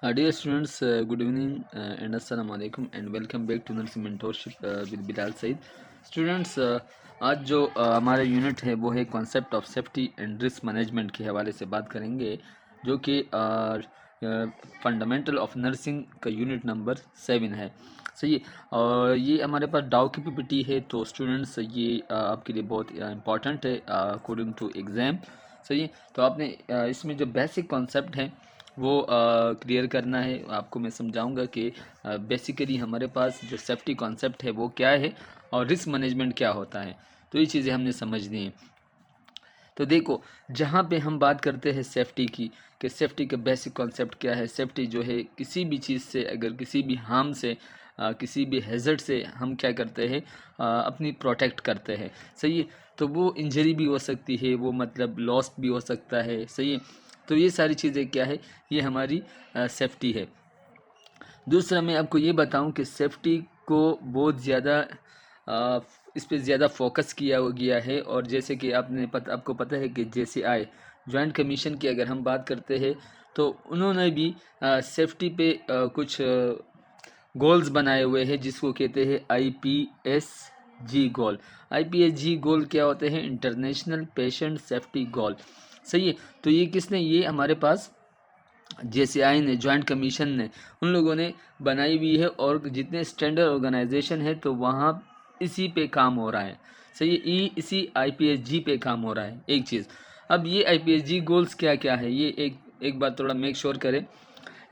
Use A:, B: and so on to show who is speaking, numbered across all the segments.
A: Dear students, good evening and assalamu alaikum and welcome back to Nursing Mentorship with Bilal Said. Students, आज जो हमारा unit है वो है concept of safety and risk management के हवाले से बात करेंगे, जो कि फंडामेंटल ऑफ नर्सिंग का यूनिट नंबर 7 है। सही है। और ये हमारे पास डाउ की पीपीटी है, तो स्टूडेंट्स ये आपके लिए बहुत इम्पॉर्टेंट है अकॉर्डिंग टू एग्ज़ाम। सही है। तो आपने इसमें जो बेसिक कॉन्सेप्ट हैं वो क्लियर करना है। आपको मैं समझाऊंगा कि बेसिकली हमारे पास जो सेफ्टी कॉन्सेप्ट है वो क्या है और रिस्क मैनेजमेंट क्या होता है, तो ये चीज़ें हमने समझनी है। तो देखो, जहाँ पे हम बात करते हैं सेफ्टी की, कि सेफ्टी का बेसिक कॉन्सेप्ट क्या है। सेफ्टी जो है किसी भी चीज़ से, अगर किसी भी हार्म से, किसी भी हैज़र्ड से हम क्या करते हैं, अपनी प्रोटेक्ट करते हैं। सही है। तो वो इंजरी भी हो सकती है, वो मतलब लॉस भी हो सकता है। सही है। तो ये सारी चीज़ें क्या है, ये हमारी सेफ्टी है। दूसरा मैं आपको ये बताऊं कि सेफ्टी को बहुत ज़्यादा इस पे ज़्यादा फोकस किया गया है। और जैसे कि आपको पता है कि JCI जॉइंट कमीशन की अगर हम बात करते हैं, तो उन्होंने भी सेफ्टी पे कुछ गोल्स बनाए हुए हैं, जिसको कहते हैं IPSG गोल। IPSG गोल क्या होते हैं? इंटरनेशनल पेशेंट सेफ्टी गोल। सही है। तो ये हमारे पास JCI ने, जॉइंट कमीशन ने, उन लोगों ने बनाई हुई है। और जितने स्टैंडर्ड ऑर्गेनाइजेशन है तो वहाँ इसी पे काम हो रहा है। सही है। इसी IPSG पे काम हो रहा है। एक चीज़, अब ये IPSG गोल्स क्या क्या है, ये एक बात थोड़ा मेक श्योर करें।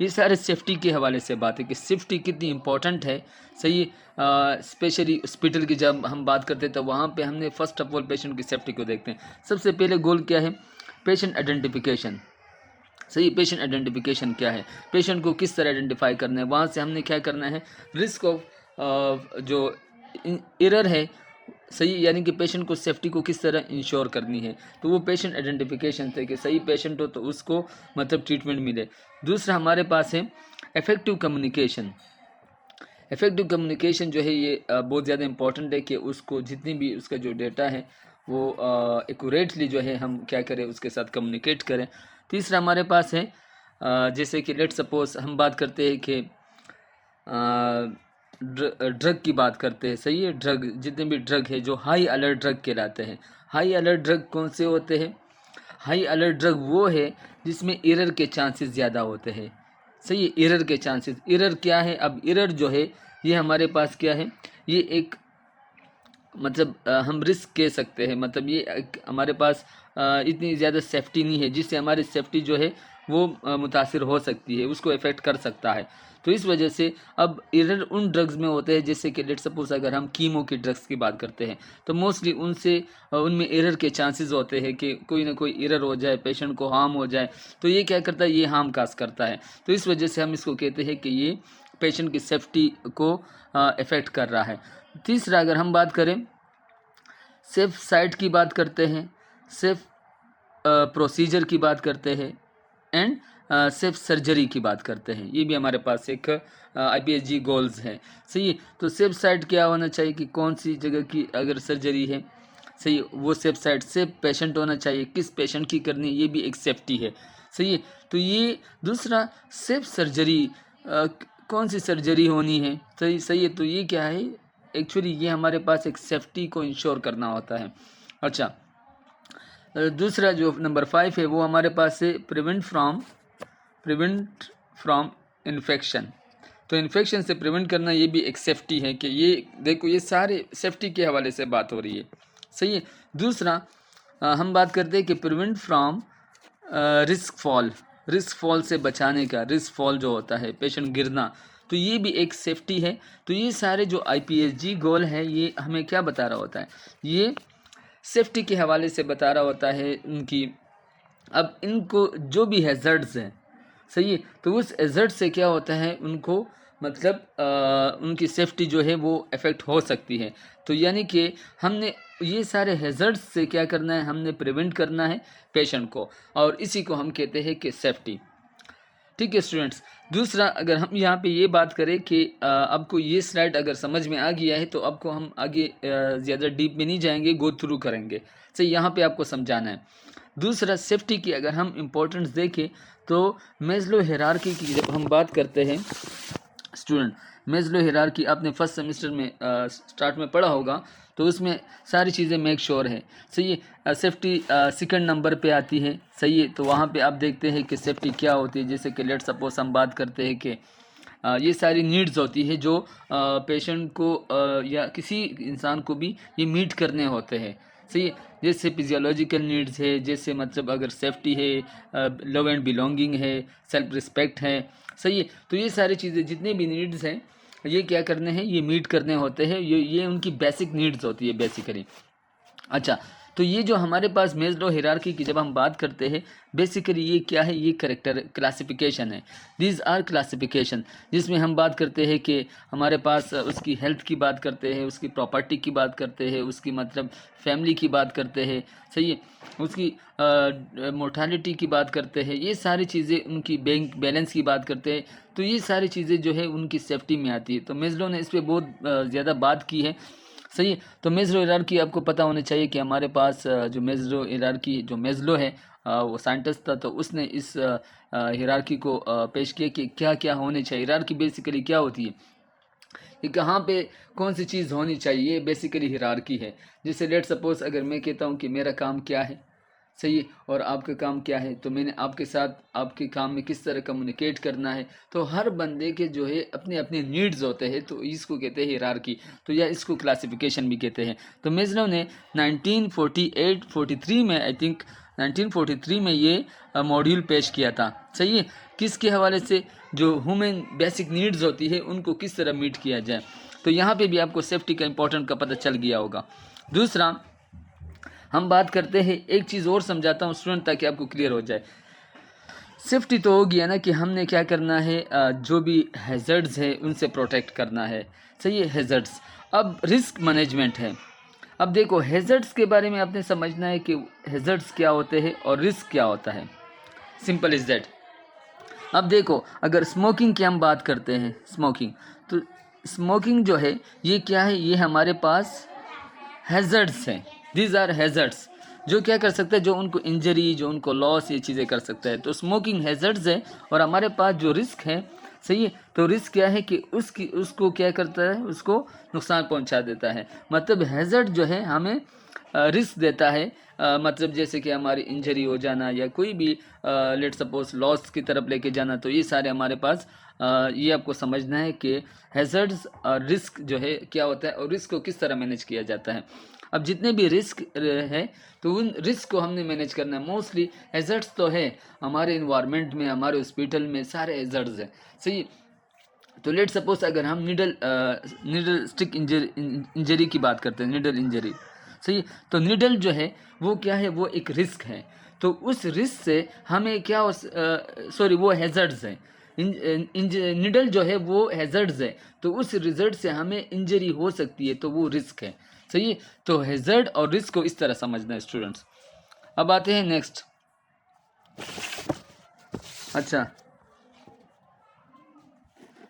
A: ये सारे सेफ्टी के हवाले से बात है कि सेफ्टी कितनी इम्पोर्टेंट है। सही है। स्पेशली हॉस्पिटल की जब हम बात करते हैं तो वहाँ पे हमने फर्स्ट ऑफ ऑल पेशेंट की सेफ्टी को देखते हैं। सबसे पहले गोल क्या है? Patient identification. सही। पेशेंट आइडेंटिफिकेशन क्या है? पेशेंट को किस तरह आइडेंटिफाई करना है, वहाँ से हमने क्या करना है, रिस्क ऑफ जो एरर है। सही। यानी कि पेशेंट को सेफ्टी को किस तरह इंश्योर करनी है, तो वो पेशेंट आइडेंटिफिकेशन से कि सही पेशेंट हो तो उसको मतलब ट्रीटमेंट मिले। दूसरा हमारे पास है इफेक्टिव कम्युनिकेशन। इफेक्टिव कम्युनिकेशन जो है ये बहुत ज़्यादा इंपॉर्टेंट है कि उसको जितनी भी उसका जो डेटा है वो एक्यूरेटली जो है हम क्या करें, उसके साथ कम्युनिकेट करें। तीसरा हमारे पास है जैसे कि लेट सपोज हम बात करते हैं कि ड्रग की बात करते हैं। सही है। ड्रग, जितने भी ड्रग है जो हाई अलर्ट ड्रग कहलाते हैं। हाई अलर्ट ड्रग कौन से होते हैं? हाई अलर्ट ड्रग वो है जिसमें एरर के चांसेस ज़्यादा होते हैं। सही है। एरर के चांसेस, एरर क्या है? अब एरर जो है ये हमारे पास क्या है, ये एक मतलब हम रिस्क कह सकते हैं। मतलब ये हमारे पास इतनी ज़्यादा सेफ्टी नहीं है, जिससे हमारी सेफ्टी जो है वो मुतासिर हो सकती है, उसको इफ़ेक्ट कर सकता है। तो इस वजह से अब एरर उन ड्रग्स में होते हैं, जैसे कि लेट सपोज अगर हम कीमो की ड्रग्स की बात करते हैं, तो मोस्टली उनमें एरर के चांसेस होते हैं कि कोई ना कोई एरर हो जाए, पेशेंट को हार्म हो जाए। तो ये क्या करता है, ये हार्म काज करता है। तो इस वजह से हम इसको कहते हैं कि ये पेशेंट की सेफ्टी को इफ़ेक्ट कर रहा है। तीसरा अगर हम बात करें, सेफ साइट की बात करते हैं, सेफ प्रोसीजर की बात करते हैं, एंड सेफ सर्जरी की बात करते हैं। ये भी हमारे पास एक IPSG गोल्स है। सही है। तो सेफ साइट क्या होना चाहिए कि कौन सी जगह की अगर सर्जरी है, सही है, वो सेफ साइट, सेफ पेशेंट होना चाहिए, किस पेशेंट की करनी है, ये भी एक सेफ्टी है। सही है। तो ये दूसरा, सेफ सर्जरी, कौन सी सर्जरी होनी है। सही सही है। तो ये क्या है, एक्चुअली ये हमारे पास एक सेफ्टी को इंश्योर करना होता है। अच्छा, दूसरा जो नंबर 5 है वो हमारे पास है प्रिवेंट फ्रॉम इन्फेक्शन। तो इन्फेक्शन से प्रिवेंट करना ये भी एक सेफ्टी है, कि ये देखो ये सारे सेफ्टी के हवाले से बात हो रही है। सही है। दूसरा हम बात करते हैं कि प्रिवेंट फ्रॉम रिस्क फॉल से बचाने का। रिस्क फॉल जो होता है, पेशेंट गिरना, तो ये भी एक सेफ्टी है। तो ये सारे जो IPSG गोल है ये हमें क्या बता रहा होता है, ये सेफ्टी के हवाले से बता रहा होता है उनकी। अब इनको जो भी हैज़र्ड्स हैं, सही है, तो उस हैज़र्ड से क्या होता है, उनको मतलब उनकी सेफ्टी जो है वो इफ़ेक्ट हो सकती है। तो यानी कि हमने ये सारे हैज़र्ड्स से क्या करना है, हमने प्रिवेंट करना है पेशेंट को, और इसी को हम कहते हैं कि सेफ्टी। ठीक है स्टूडेंट्स। दूसरा, अगर हम यहाँ पे ये बात करें कि आपको ये स्लाइड अगर समझ में आ गया है तो आपको हम आगे ज़्यादा डीप में नहीं जाएंगे, गो थ्रू करेंगे। सही, यहाँ पे आपको समझाना है। दूसरा, सेफ्टी की अगर हम इम्पोर्टेंस देखें तो मेस्लो हायरार्की की जब हम बात करते हैं स्टूडेंट, मेस्लो हायरार्की आपने फर्स्ट सेमेस्टर में स्टार्ट में पढ़ा होगा, तो उसमें सारी चीज़ें मेक श्योर है। सही है, सेफ्टी सेकंड नंबर पे आती है। सही है, तो वहाँ पे आप देखते हैं कि सेफ्टी क्या होती है। जैसे कि लेट सपोज हम बात करते हैं कि ये सारी नीड्स होती है जो पेशेंट को या किसी इंसान को भी ये मीट करने होते हैं। सही है, जैसे फिजियोलॉजिकल नीड्स है, जैसे मतलब अगर सेफ्टी है, लव एंड बिलोंगिंग है, सेल्फ रिस्पेक्ट है। सही है, तो ये सारी चीज़ें जितने भी नीड्स हैं ये क्या करने हैं, ये मीट करने होते हैं। ये उनकी बेसिक नीड्स होती है बेसिकली। अच्छा, तो ये जो हमारे पास मेस्लो हायरार्की की जब हम बात करते हैं, बेसिकली ये क्या है, ये करेक्टर क्लासिफिकेशन है। दीज आर क्लासिफिकेशन, जिसमें हम बात करते हैं कि हमारे पास उसकी हेल्थ की बात करते हैं, उसकी प्रॉपर्टी की बात करते हैं, उसकी मतलब फैमिली की बात करते हैं। सही है, उसकी मोर्टालिटी की बात करते हैं, ये सारी चीज़ें, उनकी बैंक बैलेंस की बात करते हैं। तो ये सारी चीज़ें जो है उनकी सेफ्टी में आती है। तो मेस्लो ने इस पर बहुत ज़्यादा बात की है। सही है, तो मेस्लो हायरार्की आपको पता होना चाहिए कि हमारे पास जो मेस्लो हायरार्की, जो मेस्लो है वो साइंटिस्ट था, तो उसने इस हायरार्की को पेश किया कि क्या क्या होने चाहिए। हायरार्की बेसिकली क्या होती है, कि कहाँ पे कौन सी चीज़ होनी चाहिए, ये बेसिकली हायरार्की है। जैसे लेट सपोज अगर मैं कहता हूँ कि मेरा काम क्या है, सही है, और आपका काम क्या है, तो मैंने आपके साथ आपके काम में किस तरह कम्युनिकेट करना है। तो हर बंदे के जो है अपने अपने नीड्स होते हैं, तो इसको कहते हैं हायरार्की, तो या इसको क्लासिफिकेशन भी कहते हैं। तो मेस्लो ने 1948-43 में, आई थिंक 1943 में ये मॉड्यूल पेश किया था। सही है, किसके हवाले से, जो ह्यूमन बेसिक नीड्स होती है उनको किस तरह मीट किया जाए। तो यहाँ पे भी आपको सेफ्टी का इंपॉर्टेंट का पता चल गया होगा। दूसरा, हम बात करते हैं, एक चीज़ और समझाता हूँ स्टूडेंट ताकि आपको क्लियर हो जाए। सेफ्टी तो हो गया ना कि हमने क्या करना है, जो भी हैज़र्ड्स है उनसे प्रोटेक्ट करना है। सही है, हैज़र्ड्स। अब रिस्क मैनेजमेंट है। अब देखो, हैज़र्ड्स के बारे में आपने समझना है कि हैज़र्ड्स क्या होते हैं और रिस्क क्या होता है। Simple is that. अब देखो, अगर स्मोकिंग की हम बात करते हैं, स्मोकिंग, तो स्मोकिंग जो है ये क्या है, ये हमारे पास हैज़र्ड्स हैं। दीज आर हैज़र्ड्स, जो क्या कर सकते हैं, जो उनको इंजरी, जो उनको लॉस, ये चीज़ें कर सकता है। तो स्मोकिंग हैज़र्ड्स है। और हमारे पास जो रिस्क है, सही है, तो रिस्क क्या है कि उसको क्या करता है, उसको नुकसान पहुंचा देता है। मतलब हैज़र्ड जो है हमें रिस्क देता है, मतलब जैसे कि हमारी इंजरी हो जाना या कोई भी लेट सपोज लॉस की तरफ लेके जाना। तो ये सारे हमारे पास ये आपको समझना है कि हैज़र्ड्स और रिस्क जो है क्या होता है, और रिस्क को किस तरह मैनेज किया जाता है। अब जितने भी रिस्क है, तो उन रिस्क को हमने मैनेज करना है। मोस्टली हैज़र्ड्स तो है हमारे इन्वायरमेंट में, हमारे हॉस्पिटल में सारे हैज़र्ड्स हैं। सही, तो लेट सपोज अगर हम नीडल स्टिक इंजरी की बात करते हैं, नीडल इंजरी, सही, तो नीडल जो है वो क्या है, वो एक रिस्क है। तो उस रिस्क से हमें क्या, सॉरी, वो हैज़र्ड्स है। नीडल जो है वो हैज़र्ड्स है, तो उस रिजल्ट से हमें इंजरी हो सकती है, तो वो रिस्क है। सही है, तो हैज़र्ड और रिस्क को इस तरह समझना है स्टूडेंट्स। अब आते हैं नेक्स्ट। अच्छा,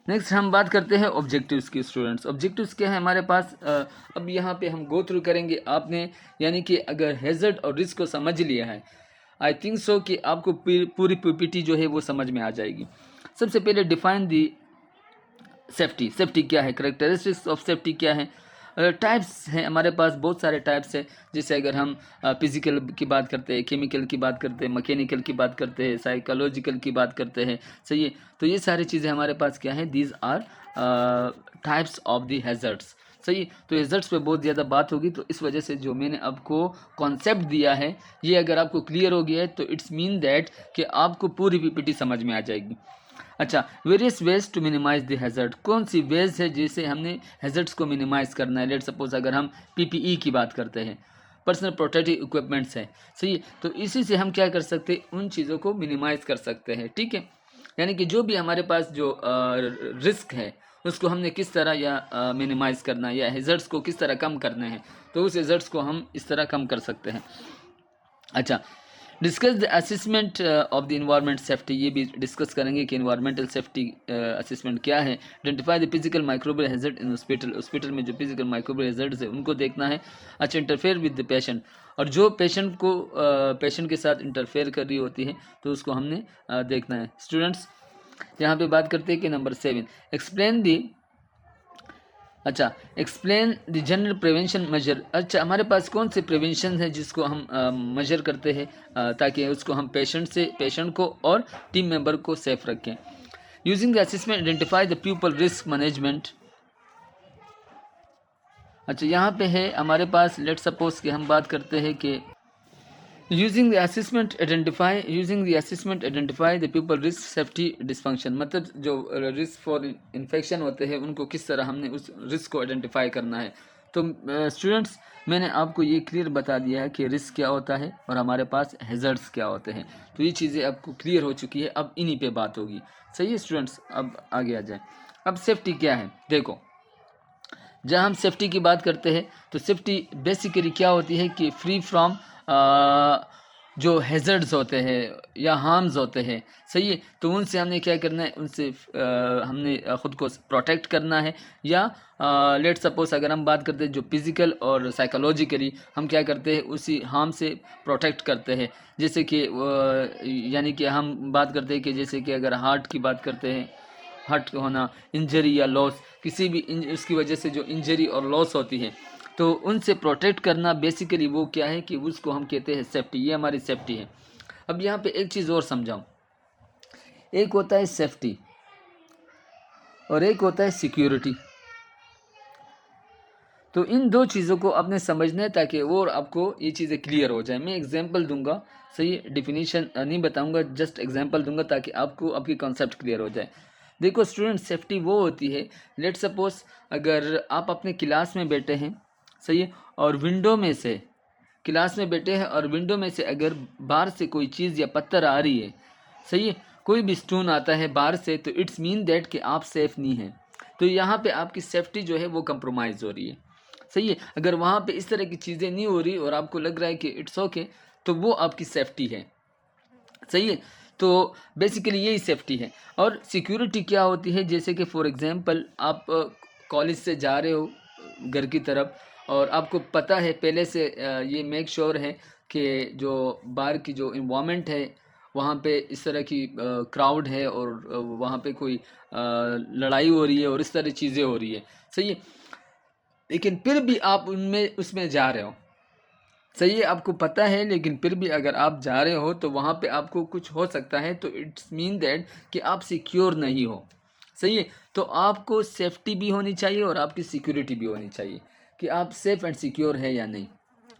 A: नेक्स्ट हम बात करते हैं ऑब्जेक्टिव्स की स्टूडेंट्स। ऑब्जेक्टिव्स क्या है हमारे पास, अब यहाँ पे हम गो थ्रू करेंगे। आपने यानी कि अगर हैज़र्ड और रिस्क को समझ लिया है, आई थिंक सो कि आपको पूरी पीपीटी जो है वो समझ में आ जाएगी। सबसे पहले डिफाइन दी सेफ्टी। सेफ्टी क्या है, करेक्टरिस्टिक्स ऑफ सेफ्टी क्या है। टाइप्स हैं हमारे पास, बहुत सारे टाइप्स हैं। जैसे अगर हम फिज़िकल की बात करते हैं, केमिकल की बात करते हैं, मैकेनिकल की बात करते हैं, साइकोलॉजिकल की बात करते हैं। सही है, तो ये सारी चीज़ें हमारे पास क्या है, these are types of the hazards. सही, तो हैज़र्ड्स पे बहुत ज़्यादा बात होगी, तो इस वजह से जो मैंने आपको कॉन्सेप्ट दिया है, ये अगर आपको क्लियर हो गया है तो इट्स मीन दैट कि आपको पूरी पीपीटी समझ में आ जाएगी। अच्छा, various ways to minimize the hazard. कौन सी वेज है जिसे हमने हैज़र्ड्स को मिनिमाइज़ करना है। लेट सपोज अगर हम पीपीई की बात करते हैं, पर्सनल प्रोटेक्टिव इक्विपमेंट्स है, सही है, तो इसी से हम क्या कर सकते हैं, उन चीज़ों को मिनिमाइज़ कर सकते हैं। ठीक है, यानी कि जो भी हमारे पास जो रिस्क है उसको हमने किस तरह या मिनिमाइज़ करना है, या हैज़र्ड्स को किस तरह कम करने हैं, तो उस हैज़र्ड्स को हम इस तरह कम कर सकते हैं। अच्छा, discuss the assessment of the environment safety, ये भी डिस्कस करेंगे कि इन्वायरमेंटल सेफ्टी असेसमेंट क्या है। Identify the physical microbial hazard in hospital, hospital में जो फिजिकल माइक्रोबियल हैजर्ड्स है उनको देखना है। अच्छा, इंटरफेयर विद द पेशेंट, और जो पेशेंट को पेशेंट के साथ इंटरफेयर कर रही होती है तो उसको हमने देखना है। स्टूडेंट्स यहाँ पे बात करते हैं कि नंबर 7, एक्सप्लेन दी, अच्छा explain the general prevention measure. अच्छा, हमारे पास कौन से प्रिवेंशन है जिसको हम मेजर करते हैं ताकि उसको हम पेशेंट को और टीम मेंबर को सेफ रखें। Using the assessment identify the people risk management. अच्छा, यहाँ पे है हमारे पास, लेट सपोज कि हम बात करते हैं कि using the assessment identify the people risk safety dysfunction, मतलब जो रिस्क फॉर इन्फेक्शन होते हैं उनको किस तरह हमने उस रिस्क को आइडेंटिफाई करना है। तो स्टूडेंट्स मैंने आपको ये क्लियर बता दिया है कि रिस्क क्या होता है और हमारे पास हैज़र्ड्स क्या होते हैं। तो ये चीज़ें आपको क्लियर हो चुकी है, अब इन्हीं पे बात होगी। सही है स्टूडेंट्स, अब आगे आ जाए। अब सेफ्टी क्या है, देखो जब हम सेफ्टी की बात करते हैं तो सेफ्टी बेसिकली क्या होती है कि फ्री फ्रॉम जो हैज़र्ड्स होते हैं या हार्म्स होते हैं, सही है, तो उनसे हमने क्या करना है, उनसे हमने ख़ुद को प्रोटेक्ट करना है। या लेट सपोज अगर हम बात करते हैं जो फिज़िकल और साइकोलॉजिकली हम क्या करते हैं उसी हार्म से प्रोटेक्ट करते हैं। जैसे कि यानी कि हम बात करते हैं कि जैसे कि अगर हार्ट की बात करते हैं, हर्ट होना, इंजरी या लॉस, किसी भी उसकी वजह से जो इंजरी और लॉस होती है तो उनसे प्रोटेक्ट करना बेसिकली वो क्या है कि उसको हम कहते हैं सेफ्टी, ये हमारी सेफ्टी है। अब यहाँ पे एक चीज़ और समझाऊँ, एक होता है सेफ्टी और एक होता है सिक्योरिटी। तो इन दो चीज़ों को आपने समझना है ताकि वो आपको ये चीज़ें क्लियर हो जाए। मैं एग्जांपल दूंगा, सही, डिफिनीशन नहीं बताऊंगा, जस्ट एग्जांपल दूंगा ताकि आपको आपकी कॉन्सेप्ट क्लियर हो जाए। देखो स्टूडेंट, सेफ्टी वो होती है, लेट सपोज अगर आप अपने क्लास में बैठे हैं, सही है, और विंडो में से क्लास में बैठे हैं और विंडो में से अगर बाहर से कोई चीज़ या पत्थर आ रही है, सही है, कोई भी स्टोन आता है बाहर से, तो इट्स मीन दैट कि आप सेफ नहीं हैं। तो यहाँ पे आपकी सेफ्टी जो है वो कंप्रोमाइज़ हो रही है, सही है। अगर वहाँ पे इस तरह की चीज़ें नहीं हो रही और आपको लग रहा है कि इट्स ओके, तो वो आपकी सेफ्टी है, सही है। तो बेसिकली यही सेफ्टी है। और सिक्योरिटी क्या होती है, जैसे कि फॉर एग्जांपल आप कॉलेज से जा रहे हो घर की तरफ और आपको पता है पहले से ये मेक श्योर है कि जो बाहर की जो इन्वामेंट है वहाँ पे इस तरह की क्राउड है और वहाँ पे कोई लड़ाई हो रही है और इस तरह चीज़ें हो रही है, सही है, लेकिन फिर भी आप उनमें उसमें जा रहे हो, सही है, आपको पता है, लेकिन फिर भी अगर आप जा रहे हो तो वहाँ पे आपको कुछ हो सकता है, तो इट्स मीन दैट कि आप सिक्योर नहीं हो, सही है। तो आपको सेफ्टी भी होनी चाहिए और आपकी सिक्योरिटी भी होनी चाहिए कि आप सेफ एंड सिक्योर है या नहीं,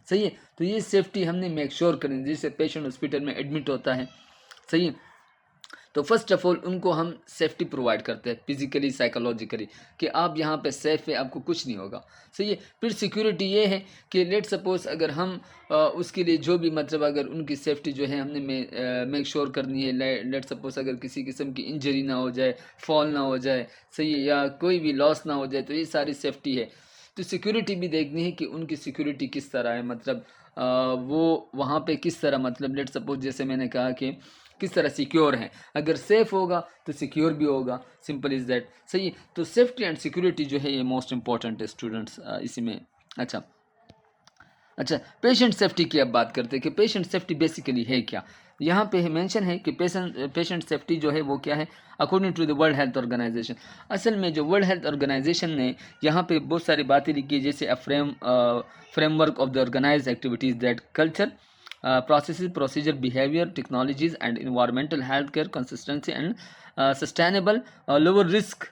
A: सही है। तो ये सेफ्टी हमने मेक श्योर करें, जैसे पेशेंट हॉस्पिटल में एडमिट होता है, सही है, तो फर्स्ट ऑफ ऑल उनको हम सेफ्टी प्रोवाइड करते हैं फिजिकली साइकोलॉजिकली कि आप यहाँ पे सेफ है, आपको कुछ नहीं होगा, सही है। फिर सिक्योरिटी ये है कि लेट सपोज अगर हम उसके लिए जो भी मतलब अगर उनकी सेफ्टी जो है हमने मेक श्योर करनी है, लेट सपोज अगर किसी किस्म की इंजरी ना हो जाए, फॉल ना हो जाए, सही है, या कोई भी लॉस ना हो जाए, तो ये सारी सेफ्टी है। तो सिक्योरिटी भी देखनी है कि उनकी सिक्योरिटी किस तरह है, मतलब वो वहाँ पे किस तरह, मतलब लेट सपोज जैसे मैंने कहा कि किस तरह सिक्योर है, अगर सेफ होगा तो सिक्योर भी होगा, सिंपल इज़ दैट, सही है। तो सेफ्टी एंड सिक्योरिटी जो है ये मोस्ट इंपॉर्टेंट है स्टूडेंट्स इसी में। अच्छा अच्छा, पेशेंट सेफ्टी की अब बात करते हैं कि पेशेंट सेफ्टी बेसिकली है क्या। यहाँ पे मेंशन है कि पेशेंट सेफ्टी जो है वो क्या है, according to the World Health Organization. असल में जो वर्ल्ड हेल्थ ऑर्गेनाइजेशन ने यहाँ पे बहुत सारी बातें लिखी है, जैसे framework of the organize activities that culture processes, procedure, behavior, technologies, and environmental healthcare consistency and sustainable lower risk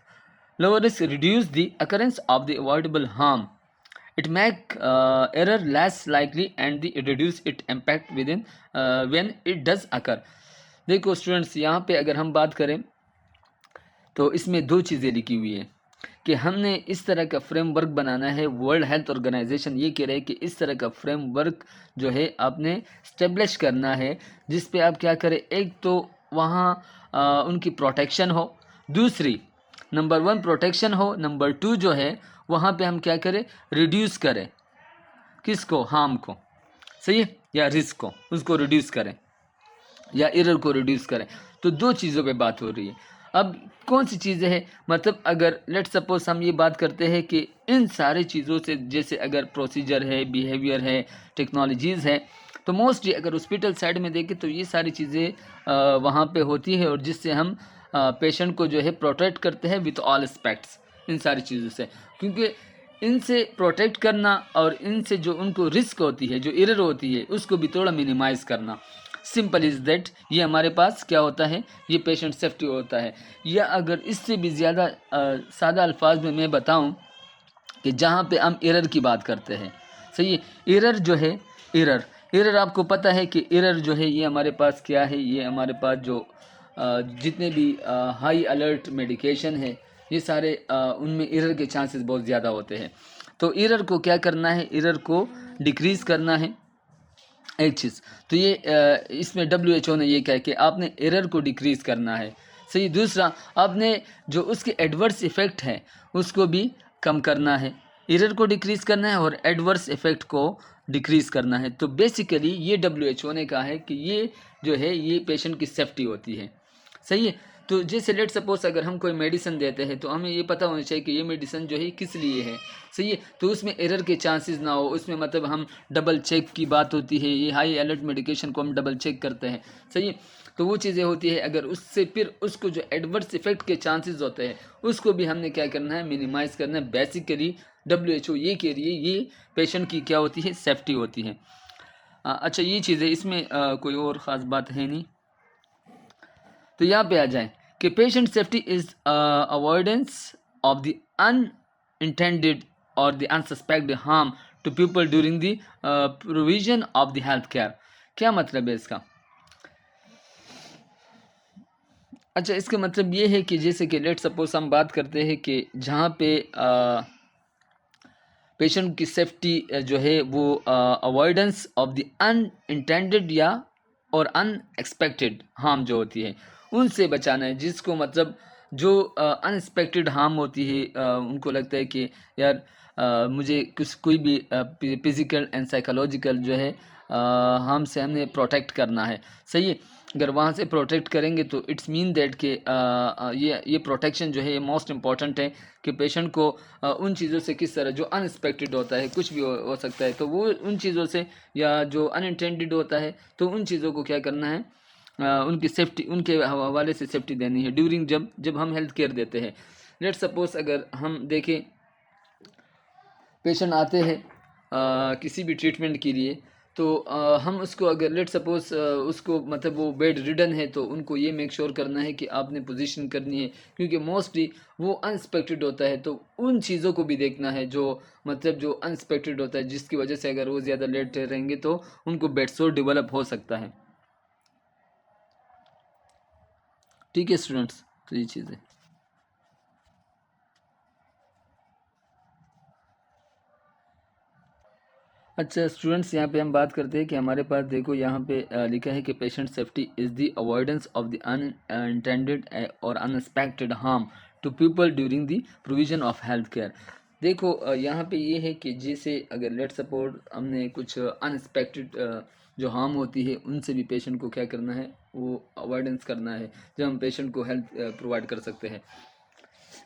A: reduce the occurrence of the avoidable harm. It make error less likely and the reduce its impact within when it does occur. देखो students, यहाँ पे अगर हम बात करें तो इसमें दो चीज़ें लिखी हुई है कि हमने इस तरह का फ्रेमवर्क बनाना है। वर्ल्ड हेल्थ ऑर्गेनाइजेशन ये कह रहे हैं कि इस तरह का फ्रेमवर्क जो है आपने स्टेब्लिश करना है, जिस पे आप क्या करें, एक तो वहाँ उनकी प्रोटेक्शन हो, दूसरी नंबर 1 प्रोटेक्शन हो, नंबर 2 जो है वहाँ पे हम क्या करें, रिड्यूस करें, किसको, हार्म को, सही है, या रिस्क को, उसको रिड्यूस करें, या एरर को रिड्यूस करें। तो दो चीज़ों पे बात हो रही है। अब कौन सी चीज़ें हैं, मतलब अगर लेट्स सपोज हम ये बात करते हैं कि इन सारी चीज़ों से, जैसे अगर प्रोसीजर है, बिहेवियर है, टेक्नोलॉजीज़ है, तो मोस्टली अगर हॉस्पिटल साइड में देखें तो ये सारी चीज़ें वहाँ पे होती है, और जिससे हम पेशेंट को जो है प्रोटेक्ट करते हैं विथ ऑल एस्पेक्ट्स इन सारी चीज़ों से। क्योंकि इनसे प्रोटेक्ट करना और इनसे जो उनको रिस्क होती है, जो एरर होती है, उसको भी थोड़ा मिनिमाइज़ करना। सिंपल इज़ दैट, ये हमारे पास क्या होता है, ये पेशेंट सेफ्टी होता है। या अगर इससे भी ज़्यादा सादा अल्फाज में मैं बताऊं कि जहाँ पे हम एरर की बात करते हैं, सही है, एरर जो है, एरर एरर आपको पता है कि एरर जो है ये हमारे पास क्या है, ये हमारे पास जो जितने भी हाई अलर्ट मेडिकेशन है, ये सारे उनमें एरर के चांसेस बहुत ज़्यादा होते हैं। तो एरर को क्या करना है, एरर को डिक्रीज़ करना है, एक चीज़। तो ये इसमें WHO ने ये कहा कि आपने एरर को डिक्रीज़ करना है, सही। दूसरा, आपने जो उसके एडवर्स इफ़ेक्ट हैं उसको भी कम करना है। एरर को डिक्रीज़ करना है और एडवर्स इफ़ेक्ट को डिक्रीज़ करना है। तो बेसिकली ये WHO ने कहा है कि ये जो है ये पेशेंट की सेफ्टी होती है, सही है। तो जैसे लेट सपोज अगर हम कोई मेडिसिन देते हैं तो हमें ये पता होना चाहिए कि ये मेडिसिन जो है किस लिए है, सही है। तो उसमें एरर के चांसेस ना हो, उसमें मतलब हम डबल चेक की बात होती है, ये हाई अलर्ट मेडिकेशन को हम डबल चेक करते हैं, सही है। तो वो चीज़ें होती है, अगर उससे फिर उसको जो एडवर्स इफेक्ट के चांसेस होते हैं उसको भी हमने क्या करना है, मिनिमाइज़ करना है। बेसिकली WHO ये कह रही है ये पेशेंट की क्या होती है, सेफ्टी होती है। अच्छा, ये चीज़ें इसमें कोई और ख़ास बात है नहीं। तो यहाँ पे आ जाए कि patient safety is avoidance of the unintended or the unsuspected harm to people during the provision of the health care. क्या मतलब है इसका? अच्छा, इसका मतलब ये है कि जैसे कि लेट सपोज हम बात करते हैं कि जहाँ पे पेशेंट की सेफ्टी जो है वो अवॉइडेंस ऑफ द अनइंटेंडेड या और अनएक्सपेक्टेड हार्म जो होती है उनसे बचाना है, जिसको मतलब जो अनएक्सपेक्टेड हार्म होती है, उनको लगता है कि यार मुझे कुछ कोई भी फिजिकल एंड साइकोलॉजिकल जो है हार्म से हमने प्रोटेक्ट करना है, सही है। अगर वहाँ से प्रोटेक्ट करेंगे तो इट्स मीन दैट कि ये प्रोटेक्शन जो है ये मोस्ट इम्पॉर्टेंट है कि पेशेंट को उन चीज़ों से किस तरह, जो अनएक्सपेक्टेड होता है, कुछ भी हो सकता है, तो वो उन चीज़ों से, या जो अनइंटेंडेड होता है तो उन चीज़ों को क्या करना है, उनकी सेफ्टी, उनके हवाले से सेफ्टी देनी है ड्यूरिंग जब हम हेल्थ केयर देते हैं। लेट सपोज अगर हम देखें, पेशेंट आते हैं किसी भी ट्रीटमेंट के लिए, तो हम उसको अगर लेट सपोज उसको मतलब वो बेड रिडन है तो उनको ये मेक श्योर करना है कि आपने पोजीशन करनी है, क्योंकि मोस्टली वो अनएक्सपेक्टेड होता है। तो उन चीज़ों को भी देखना है जो मतलब जो अनएक्सपेक्टेड होता है, जिसकी वजह से अगर वो ज़्यादा लेट रहेंगे तो उनको बेड सोर डेवलप हो सकता है। ठीक है स्टूडेंट्स, तो ये चीज़ें। अच्छा स्टूडेंट्स, यहाँ पे हम बात करते हैं कि हमारे पास देखो यहाँ पे लिखा है कि patient safety is the avoidance of the unintended or unexpected harm to people during the provision of health care. देखो यहाँ पे ये है कि जैसे अगर लेट सपोज हमने कुछ अनएक्सपेक्टेड जो हार्म होती है उनसे भी पेशेंट को क्या करना है, वो अवॉइडेंस करना है, जब हम पेशेंट को हेल्थ प्रोवाइड कर सकते हैं।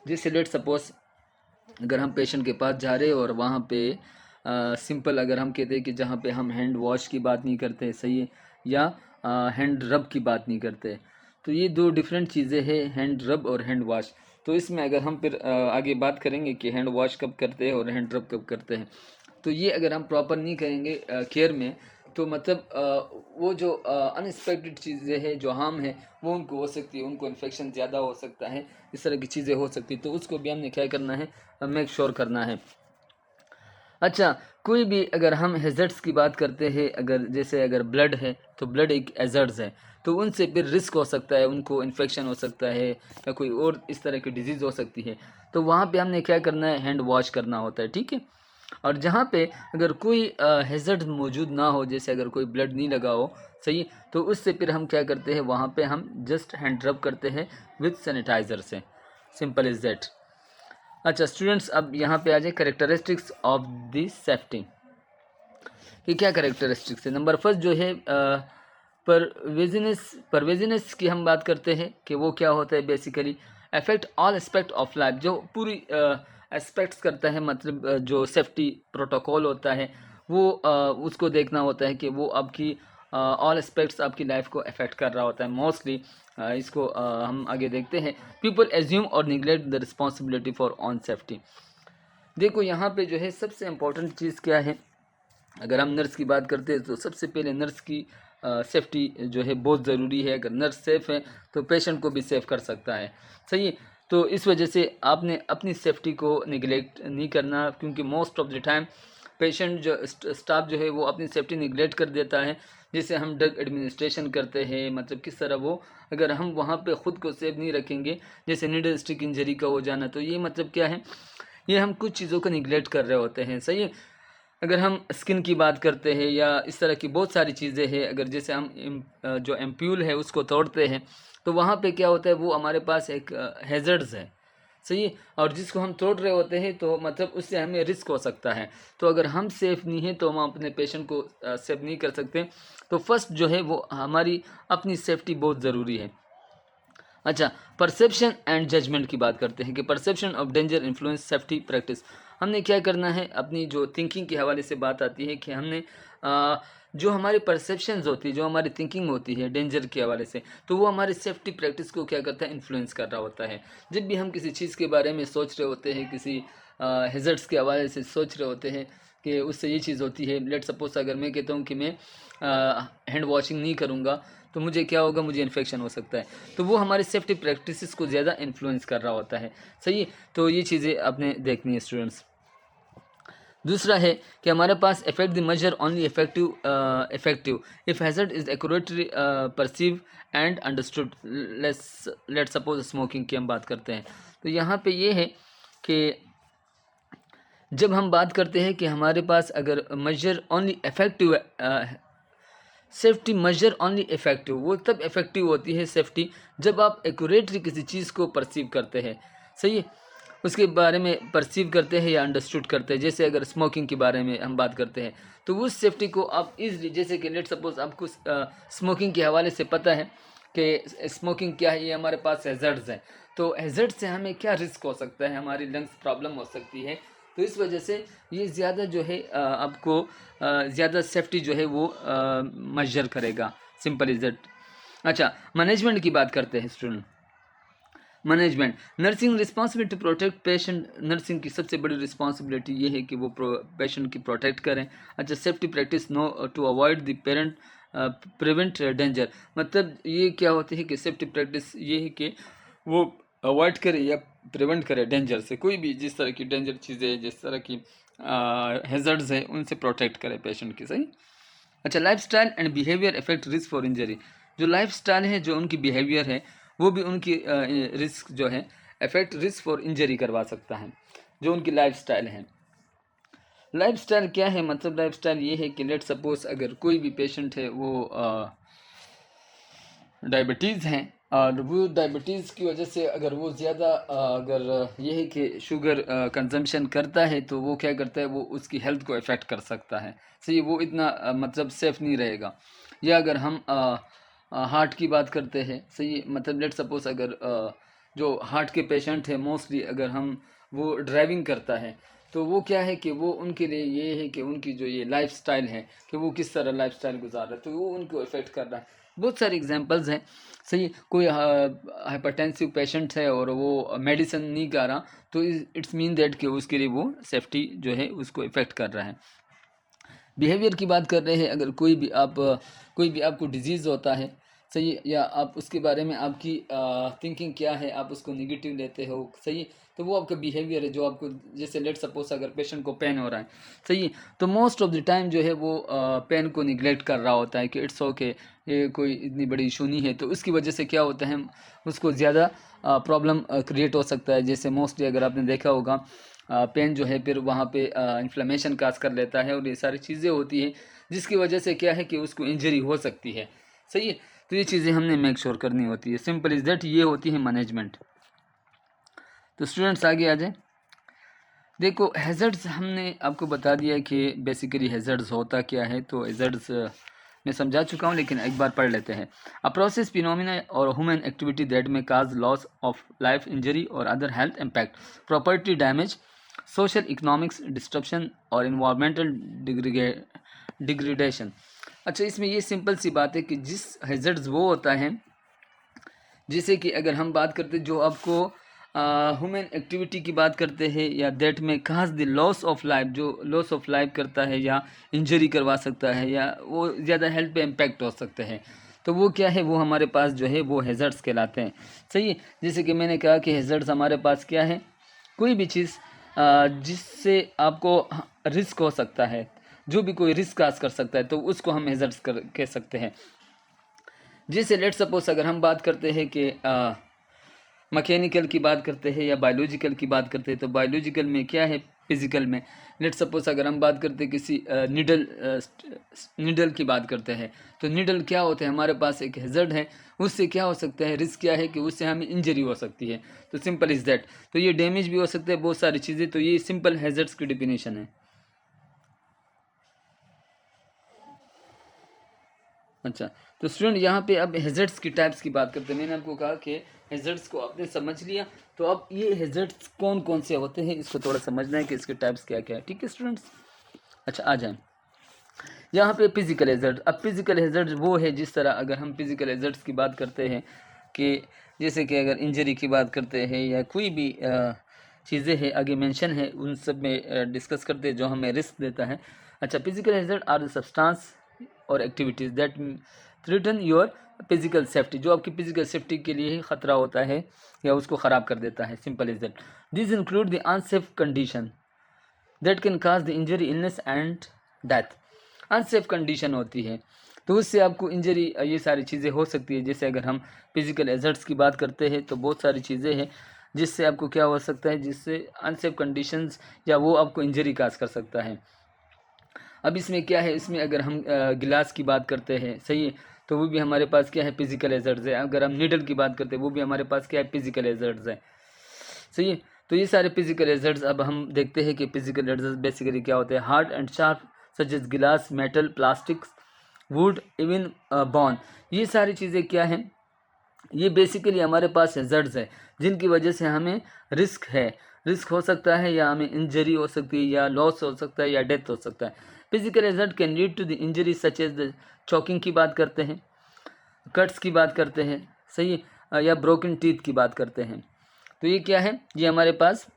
A: जैसे लेट सपोज अगर हम पेशेंट के पास जा रहे हैं और वहाँ पे सिंपल अगर हम कहते हैं कि जहाँ पे हम हैंड वॉश की बात नहीं करते, सही है, या हैंड रब की बात नहीं करते, तो ये दो डिफरेंट चीज़ें हैं, हैंड रब और हैंड वॉश। तो इसमें अगर हम फिर आगे बात करेंगे कि हैंड वॉश कब करते हैं और हैंड रब कब करते हैं, तो ये अगर हम प्रॉपर नहीं करेंगे केयर में, तो मतलब वो जो अनएक्सपेक्टेड चीज़ें हैं, जो हार्म है, वो उनको हो सकती है, उनको इन्फेक्शन ज़्यादा हो सकता है, इस तरह की चीज़ें हो सकती है, तो उसको भी हमने क्या करना है, मेक श्योर करना है। अच्छा, कोई भी अगर हम हैज़र्ड्स की बात करते हैं, अगर जैसे अगर ब्लड है तो ब्लड एक हैज़र्ड्स है, तो उनसे फिर रिस्क हो सकता है, उनको इन्फेक्शन हो सकता है या कोई और इस तरह की डिजीज़ हो सकती है, तो वहाँ पे हमने क्या करना है, हैंड वॉश करना होता है, ठीक है। और जहाँ पे अगर कोई हैज़र्ड मौजूद ना हो, जैसे अगर कोई ब्लड नहीं लगा हो, सही, तो उससे फिर हम क्या करते हैं, वहाँ पे हम जस्ट हैंड रब करते हैं विथ सैनिटाइज़र से, सिंपल इज़ दैट। अच्छा स्टूडेंट्स, अब यहाँ पे आ जाए करेक्टरिस्टिक्स ऑफ द सेफ्टी कि क्या करेक्टरिस्टिक्स है। नंबर फर्स्ट जो है परवेजिनेस की हम बात करते हैं कि वो क्या होता है, basically affect all aspect of life, जो पूरी एस्पेक्ट्स करता है, मतलब जो सेफ्टी प्रोटोकॉल होता है वो उसको देखना होता है कि वो आपकी ऑल एस्पेक्ट्स आपकी लाइफ को अफेक्ट कर रहा होता है मोस्टली। इसको हम आगे देखते हैं। पीपल एज्यूम और neglect the responsibility for on safety. देखो यहाँ पे जो है सबसे इम्पोर्टेंट चीज़ क्या है, अगर हम नर्स की बात करते हैं तो सबसे पहले नर्स की सेफ्टी जो है बहुत ज़रूरी है। अगर नर्स सेफ़ है तो पेशेंट को भी सेफ़ कर सकता है, सही है। तो इस वजह से आपने अपनी सेफ्टी को निगलेक्ट नहीं करना, क्योंकि most of the time patient जो स्टाफ जो है वो अपनी सेफ्टी निगलेक्ट कर देता है। जैसे हम ड्रग एडमिनिस्ट्रेशन करते हैं, मतलब किस तरह वो, अगर हम वहाँ पे ख़ुद को सेफ नहीं रखेंगे, जैसे नीडल स्टिक इंजरी का हो जाना, तो ये मतलब क्या है, ये हम कुछ चीज़ों को निगलेक्ट कर रहे होते हैं, सही है। अगर हम स्किन की बात करते हैं या इस तरह की बहुत सारी चीज़ें हैं, अगर जैसे हम जो एम्प्यूल है उसको तोड़ते हैं तो वहाँ पे क्या होता है, वो हमारे पास एक हैज़र्ड्स है, सही है। और जिसको हम तोड़ रहे होते हैं तो मतलब उससे हमें रिस्क हो सकता है। तो अगर हम सेफ़ नहीं हैं तो हम अपने पेशेंट को सेफ नहीं कर सकते। तो फर्स्ट जो है वो हमारी अपनी सेफ्टी बहुत ज़रूरी है। अच्छा, परसेप्शन एंड जजमेंट की बात करते हैं कि perception of danger influence safety practice. हमने क्या करना है, अपनी जो थिंकिंग के हवाले से बात आती है कि हमने जो हमारी परसेप्शंस होती है, जो हमारी थिंकिंग होती है डेंजर के हवाले से, तो वो हमारी सेफ्टी प्रैक्टिस को क्या करता है, इन्फ्लुएंस कर रहा होता है। जब भी हम किसी चीज़ के बारे में सोच रहे होते हैं, किसी हैज़र्ड्स के हवाले से सोच रहे होते हैं कि उससे ये चीज़ होती है, लेट सपोज अगर मैं कहता हूँ कि मैं हैंड वॉशिंग नहीं करूँगा तो मुझे क्या होगा, मुझे इन्फेक्शन हो सकता है। तो वो हमारी सेफ्टी प्रैक्टिसेस को ज़्यादा इन्फ्लुएंस कर रहा होता है, सही है। तो ये चीज़ें आपने देखनी है स्टूडेंट्स। दूसरा है कि हमारे पास effect the major only effective if hazard is accurately perceive and understood. Let suppose smoking की हम बात करते हैं, तो यहाँ पे ये है कि जब हम बात करते हैं कि हमारे पास अगर measure only effective safety measure only effective, वो तब इफेक्टिव होती है सेफ्टी जब आप एक्यूरेटली किसी चीज़ को परसीव करते हैं, सही है, उसके बारे में परसीव करते हैं या अंडरस्टूड करते हैं। जैसे अगर स्मोकिंग के बारे में हम बात करते हैं तो उस सेफ्टी को आप इजली, जैसे कि लेट सपोज आपको स्मोकिंग के हवाले से पता है कि स्मोकिंग क्या है, ये हमारे पास हैज़र्ड्स हैं, तो हैज़र्ड से हमें क्या रिस्क हो सकता है, हमारी लंग्स प्रॉब्लम हो सकती है। तो इस वजह से ये ज़्यादा जो है आपको ज़्यादा सेफ्टी जो है वो मेजर करेगा, सिंपल इज दैट। अच्छा, मैनेजमेंट की बात करते हैं student. Management, nursing responsibility to protect patient. Nursing की सबसे बड़ी रिस्पॉन्सिबिलिटी ये है कि वो पेशेंट की प्रोटेक्ट करें। अच्छा, safety practice no to avoid the parent prevent danger. मतलब ये क्या होती है कि सेफ्टी प्रैक्टिस ये है कि वो अवॉइड करे या प्रिवेंट करे डेंजर से, कोई भी जिस तरह की डेंजर चीज़ें, जिस तरह की हैज़र्ड्स है, उनसे प्रोटेक्ट करे पेशेंट की, सही। अच्छा, lifestyle and behaviour effect risk for injury. जो लाइफस्टाइल है, जो उनकी बिहेवियर है, वो भी उनकी रिस्क जो है इफेक्ट रिस्क फॉर इंजरी करवा सकता है, जो उनकी लाइफस्टाइल है। लाइफस्टाइल क्या है, मतलब लाइफस्टाइल ये है कि लेट सपोज अगर कोई भी पेशेंट है वो डायबिटीज़ हैं, और वो डायबिटीज़ की वजह से अगर वो ज़्यादा अगर ये है कि शुगर कंजम्पशन करता है तो वो क्या करता है, वो उसकी हेल्थ को इफ़ेक्ट कर सकता है, सही, वो इतना मतलब सेफ़ नहीं रहेगा। या अगर हम हार्ट की बात करते हैं, सही, मतलब लेट सपोज अगर जो हार्ट के पेशेंट हैं मोस्टली, अगर हम वो ड्राइविंग करता है तो वो क्या है कि वो उनके लिए ये है कि उनकी जो ये लाइफस्टाइल है कि वो किस तरह लाइफस्टाइल गुजार रहा है, तो वो उनको इफ़ेक्ट कर रहा है। बहुत सारे एग्जांपल्स हैं, सही। कोई हाइपरटेंसिव पेशेंट है और वो मेडिसिन नहीं कर रहा, तो इट्स मीन दैट कि उसके लिए वो सेफ्टी जो है उसको इफ़ेक्ट कर रहा है। बिहेवियर की बात कर रहे हैं, अगर कोई भी आपको डिजीज़ होता है, सही, या आप उसके बारे में आपकी थिंकिंग क्या है, आप उसको नेगेटिव लेते हो, सही, तो वो आपका बिहेवियर है जो आपको, जैसे लेट सपोज अगर पेशेंट को पेन हो रहा है, सही, तो मोस्ट ऑफ द टाइम जो है वो पेन को निगलेक्ट कर रहा होता है कि इट्स ओके, ये कोई इतनी बड़ी इशू नहीं है। तो उसकी वजह से क्या होता है, उसको ज़्यादा प्रॉब्लम क्रिएट हो सकता है। जैसे मोस्टली अगर आपने देखा होगा, पेन जो है फिर वहाँ पे इन्फ्लेमेशन काज कर लेता है और ये सारी चीज़ें होती हैं, जिसकी वजह से क्या है कि उसको इंजरी हो सकती है, सही है। तो ये चीज़ें हमने मेक श्योर करनी होती है, सिंपल इज़ दैट, ये होती है मैनेजमेंट। तो स्टूडेंट्स आगे आ जाए। देखो, हैज़र्ड्स हमने आपको बता दिया कि बेसिकली हैज़र्ड्स होता क्या है। तो हैज़र्ड्स मैं समझा चुका हूँ, लेकिन एक बार पढ़ लेते हैं। अ प्रोसेस फिनोमिना और ह्यूमन एक्टिविटी दैट में काज लॉस ऑफ लाइफ, इंजरी और other health impact, property damage, social economics disruption और इन्वायरमेंटल डिग्रेडेशन। अच्छा, इसमें ये सिंपल सी बात है कि जिस हैज़र्ड्स वो होता है, जैसे कि अगर हम बात करते जो आपको ह्यूमन एक्टिविटी की बात करते हैं, या दैट में काज द लॉस ऑफ लाइफ, जो लॉस ऑफ लाइफ करता है या इंजरी करवा सकता है, या वो ज़्यादा हेल्थ पे इम्पैक्ट हो सकते हैं, तो वो क्या है, वो हमारे पास जो है वो हैज़र्ड्स कहलाते हैं। सही है। जैसे कि मैंने कहा कि हैज़र्ड्स हमारे पास क्या है, कोई भी चीज़ जिससे आपको रिस्क हो सकता है, जो भी कोई रिस्क काज कर सकता है, तो उसको हम हैज़र्ड्स कह सकते हैं। जैसे लेट सपोज अगर हम बात करते हैं कि मैकेनिकल की बात करते हैं या बायोलॉजिकल की बात करते हैं, तो बायोलॉजिकल में क्या है, फिजिकल में लेट सपोज अगर हम बात करते हैं किसी नीडल की बात करते हैं, तो नीडल क्या होते हैं, हमारे पास एक हैज़र्ड है, उससे क्या हो सकता है, रिस्क क्या है कि उससे हमें इंजरी हो सकती है। तो सिंपल इज़ दैट। तो ये डैमेज भी हो सकता है, बहुत सारी चीज़ें। तो ये सिंपल हैज़र्ड्स की डिफिनेशन है। अच्छा, तो स्टूडेंट यहाँ पे अब हैज़र्ड्स की टाइप्स की बात करते हैं। मैंने आपको कहा कि हैज़र्ड्स को आपने समझ लिया, तो अब ये हैज़र्ड्स कौन कौन से होते हैं, इसको थोड़ा समझना है कि इसके टाइप्स क्या क्या है। ठीक है स्टूडेंट्स। अच्छा, आ जाएं यहाँ पे फिजिकल हैज़र्ड। अब फिजिकल हैज़र्ड वो है, जिस तरह अगर हम फिजिकल हैज़र्ड्स की बात करते हैं कि जैसे कि अगर इंजरी की बात करते हैं या कोई भी चीज़ें हैं आगे मेंशन है, उन सब में डिस्कस करते हैं जो हमें रिस्क देता है। अच्छा, physical hazard are the substance और activities that threaten your physical safety, जो आपकी फिजिकल सेफ्टी के लिए ही खतरा होता है या उसको ख़राब कर देता है। Simple is that. This include the unsafe condition that can cause the injury, illness and death. Unsafe condition होती है तो उससे आपको इंजरी, ये सारी चीज़ें हो सकती है। जैसे अगर हम फिजिकल एजर्ट्स की बात करते हैं, तो बहुत सारी चीज़ें हैं जिससे आपको क्या हो सकता है, जिससे अनसेफ कंडीशंस या वो आपको इंजरी काज कर सकता है। अब इसमें क्या है, इसमें अगर हम गिलास की बात करते हैं, सही है, तो वो भी हमारे पास क्या है, फिजिकल एजर्ट्स है। अगर हम नीडल की बात करते हैं, वो भी हमारे पास क्या है, फिजिकल एजर्ट्स है। सही है। तो ये सारे फिजिकल एजर्ट्स, अब हम देखते हैं कि फिजिकल एजर्ट्स बेसिकली क्या होते हैं। Hard and sharp such as glass, metal, plastics, wood, even bone, ये सारी चीज़ें क्या हैं, ये बेसिकली हमारे पास हैज़र्ड्स है जिनकी वजह से हमें रिस्क है, रिस्क हो सकता है, या हमें इंजरी हो सकती है, या लॉस हो सकता है, या डेथ हो सकता है। Physical hazard can lead to the injury such as the choking की बात करते हैं, कट्स की बात करते हैं, सही है, या ब्रोकन टीथ की बात करते हैं। तो ये क्या है, ये हमारे पास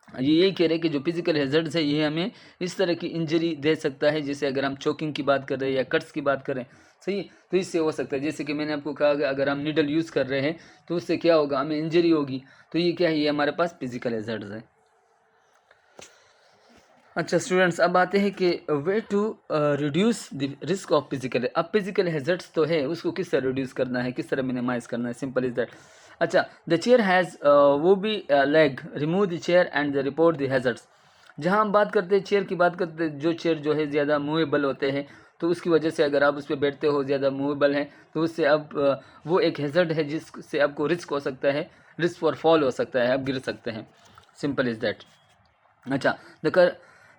A: ये यही कह रहे हैं कि जो फिजिकल हैज़र्ड्स है ये हमें इस तरह की इंजरी दे सकता है। जैसे अगर हम चोकिंग की बात कर रहे हैं या कट्स की बात करें, सही है, तो इससे हो सकता है। जैसे कि मैंने आपको कहा कि अगर हम नीडल यूज़ कर रहे हैं तो उससे क्या होगा, हमें इंजरी होगी। तो ये क्या है, ये हमारे पास फिजिकल हैज़र्ड्स है। अच्छा स्टूडेंट्स, अब आते हैं कि way to reduce the risk of physical. अब फिजिकल हैज़र्ड्स तो है, उसको किस तरह रिड्यूस करना है, किस तरह मिनिमाइज़ करना है। Simple is that. अच्छा, द चेयर हैज़, वो भी leg, remove the chair and the report the hazards. जहाँ हम बात करते हैं चेयर की बात करते हैं, जो चेयर जो है ज़्यादा मूवेबल होते हैं, तो उसकी वजह से अगर आप उस पर बैठते हो, ज़्यादा मूवेबल हैं, तो उससे अब वो एक हैज़र्ड है जिससे आपको रिस्क हो सकता है, रिस्क फॉर फॉल हो सकता है, आप गिर सकते हैं। Simple is that. अच्छा,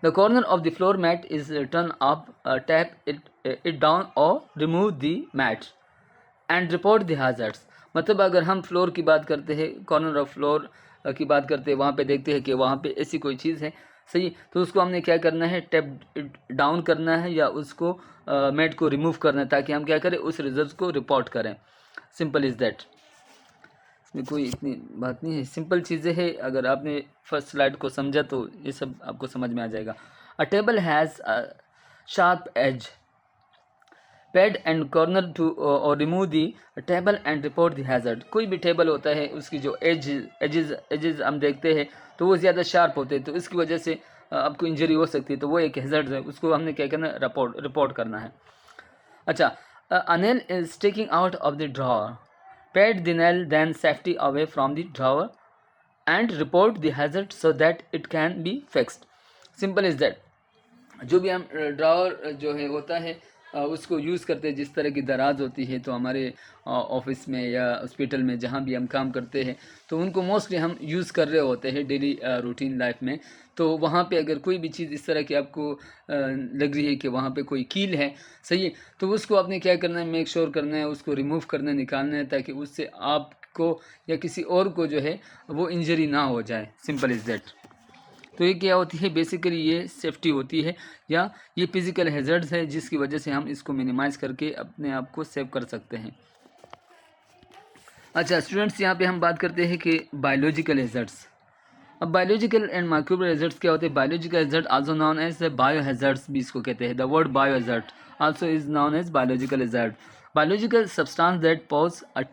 A: the corner of the floor mat is turned up, tap it down or remove the mat and report the hazards। मतलब अगर हम फ्लोर की बात करते हैं, कॉर्नर ऑफ फ्लोर की बात करते हैं, वहाँ पे देखते हैं कि वहाँ पे ऐसी कोई चीज़ है, सही, तो उसको हमने क्या करना है, टैप डाउन करना है या उसको मैट को रिमूव करना है, ताकि हम क्या करें, उस रिजल्ट को रिपोर्ट करें। Simple is that. इसमें कोई इतनी बात नहीं है, सिंपल चीज़ें हैं। अगर आपने फर्स्ट स्लाइड को समझा तो ये सब आपको समझ में आ जाएगा। A table has a sharp edge, pad and corner to or remove the table and report the hazard. कोई भी टेबल होता है, उसकी जो एजेस हम देखते हैं तो वो ज़्यादा शार्प होते हैं, तो इसकी वजह से आपको इंजरी हो सकती है। तो वो एक हैज़र्ड है, उसको हमने क्या करना है, रिपोर्ट करना है। अच्छा, a nail is sticking out of the drawer. Pat the nail then safely away from the drawer and report the hazard so that it can be fixed. Simple is that। जो भी हम drawer जो है होता है, उसको use करते हैं। जिस तरह की दराज होती है तो हमारे ऑफिस में या हॉस्पिटल में जहाँ भी हम काम करते हैं तो उनको मोस्टली हम यूज़ कर रहे होते हैं डेली रूटीन लाइफ में। तो वहाँ पे अगर कोई भी चीज़ इस तरह की आपको लग रही है कि वहाँ पे कोई कील है, सही है, तो उसको आपने क्या करना है, मेक श्योर करना है, उसको रिमूव करना है, निकालना है, ताकि उससे आपको या किसी और को जो है वो इंजरी ना हो जाए। Simple is that. तो ये क्या होती है, बेसिकली ये सेफ्टी होती है या ये फिज़िकल हैज़र्ड्स है जिसकी वजह से हम इसको मिनिमाइज़ करके अपने आप को सेव कर सकते हैं। अच्छा स्टूडेंट्स, यहाँ पे हम बात करते हैं कि बायोलॉजिकल हैज़र्ड्स। अब बायोलॉजिकल एंड माइक्रोबियल हैज़र्ड्स क्या होते हैं? Biological hazard also known as bio hazards भी इसको कहते हैं। The word bio hazard also is known as biological hazard. Biological substance that pose a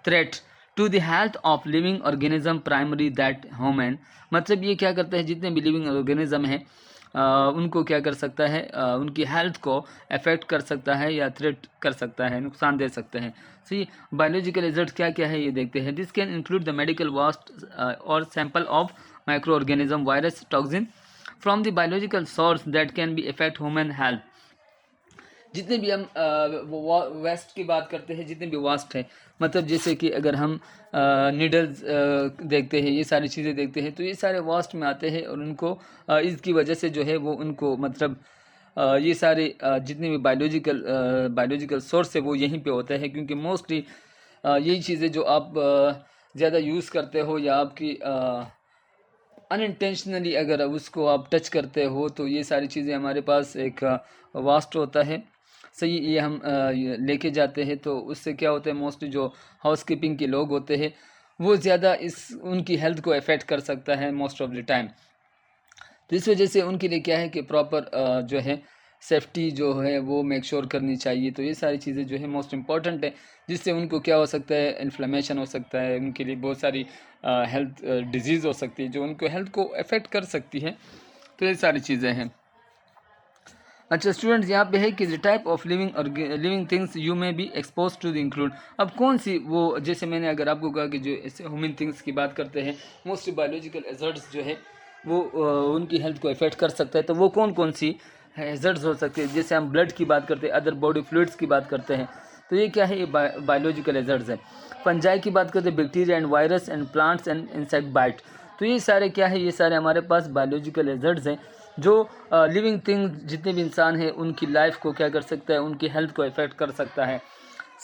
A: threat to the health of living organism primary that human. मतलब ये क्या करता है, जितने भी लिविंग ऑर्गेनिज्म हैं उनको क्या कर सकता है, उनकी हेल्थ को अफेक्ट कर सकता है या थ्रेट कर सकता है, नुकसान दे सकते हैं। सी बायोलॉजिकल रिजल्ट क्या क्या है ये देखते हैं। This can include the medical waste or sample of microorganism, virus, toxin from the biological source that can be affect human health. जितने भी हम वेस्ट की बात करते हैं, जितने भी वास्ट है, मतलब जैसे कि अगर हम नीडल्स देखते हैं, ये सारी चीज़ें देखते हैं, तो ये सारे वास्ट में आते हैं और उनको इसकी वजह से जो है वो उनको मतलब ये सारे जितने भी बायोलॉजिकल सोर्स है वो यहीं पे होता है। क्योंकि मोस्टली यही चीज़ें जो आप ज़्यादा यूज़ करते हो या आपकी अनइंटेंशनली अगर उसको आप टच करते हो तो ये सारी चीज़ें हमारे पास एक वास्ट होता है। सही, ये हम लेके जाते हैं तो उससे क्या होता है, मोस्टली जो हाउसकीपिंग के लोग होते हैं वो ज़्यादा उनकी हेल्थ को अफेक्ट कर सकता है मोस्ट ऑफ द टाइम। तो इस वजह से उनके लिए क्या है कि प्रॉपर जो है सेफ्टी जो है वो मेक श्योर करनी चाहिए। तो ये सारी चीज़ें जो है मोस्ट इम्पॉर्टेंट है, जिससे उनको क्या हो सकता है, इन्फ्लेमेशन हो सकता है, उनके लिए बहुत सारी हेल्थ डिजीज़ हो सकती है जो उनको हेल्थ को अफेक्ट कर सकती है। तो ये सारी चीज़ें हैं। अच्छा स्टूडेंट्स, यहाँ पे है कि the type of living things you may be expose to the include. अब कौन सी वो, जैसे मैंने अगर आपको कहा कि जो ऐसे ह्यूमन थिंग्स की बात करते हैं, मोस्टली बायोलॉजिकल हैज़र्ड्स जो है वो उनकी हेल्थ को इफेक्ट कर सकता है। तो वो कौन कौन सी हैज़र्ड्स हो सकते हैं? जैसे हम ब्लड की बात करते हैं, अदर बॉडी फ्लूइड्स की बात करते हैं, तो ये क्या है, ये बायोलॉजिकल हैज़र्ड्स है। फंजाई की बात करते हैं, bacteria and virus and plants and insect bite. तो ये सारे क्या है, ये सारे हमारे पास बायोलॉजिकल हैज़र्ड्स हैं जो लिविंग थिंग्स जितने भी इंसान हैं उनकी लाइफ को क्या कर सकता है, उनकी हेल्थ को इफेक्ट कर सकता है।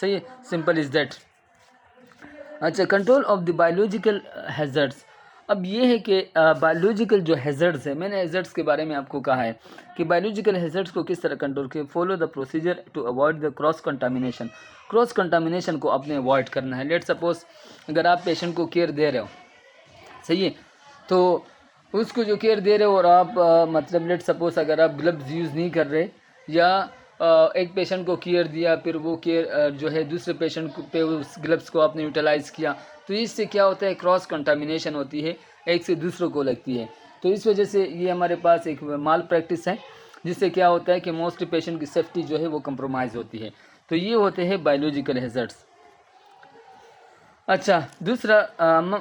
A: सही है, सिंपल इज़ दैट। अच्छा, control of the biological hazards. अब ये है कि बायोलॉजिकल जो हैज़र्ड्स है, मैंने हैज़र्ड्स के बारे में आपको कहा है कि बायोलॉजिकल हैज़र्ड्स को किस तरह कंट्रोल किया। Follow the procedure to avoid the cross contamination. Cross contamination को आपने अवॉइड करना है। लेट सपोज अगर आप पेशेंट को केयर दे रहे हो, सही है, तो उसको जो केयर दे रहे हो और आप मतलब लेट सपोज अगर आप ग्लव्स यूज़ नहीं कर रहे या एक पेशेंट को केयर दिया, फिर वो केयर जो है दूसरे पेशेंट पे उस ग्लव्स को आपने यूटिलाइज़ किया, तो इससे क्या होता है, क्रॉस कंटामिनेशन होती है, एक से दूसरों को लगती है। तो इस वजह से ये हमारे पास एक माल प्रैक्टिस है, जिससे क्या होता है कि मोस्टली पेशेंट की सेफ्टी जो है वो कंप्रोमाइज़ होती है। तो ये होते हैं बायोलॉजिकल हैज़र्ड्स। अच्छा, दूसरा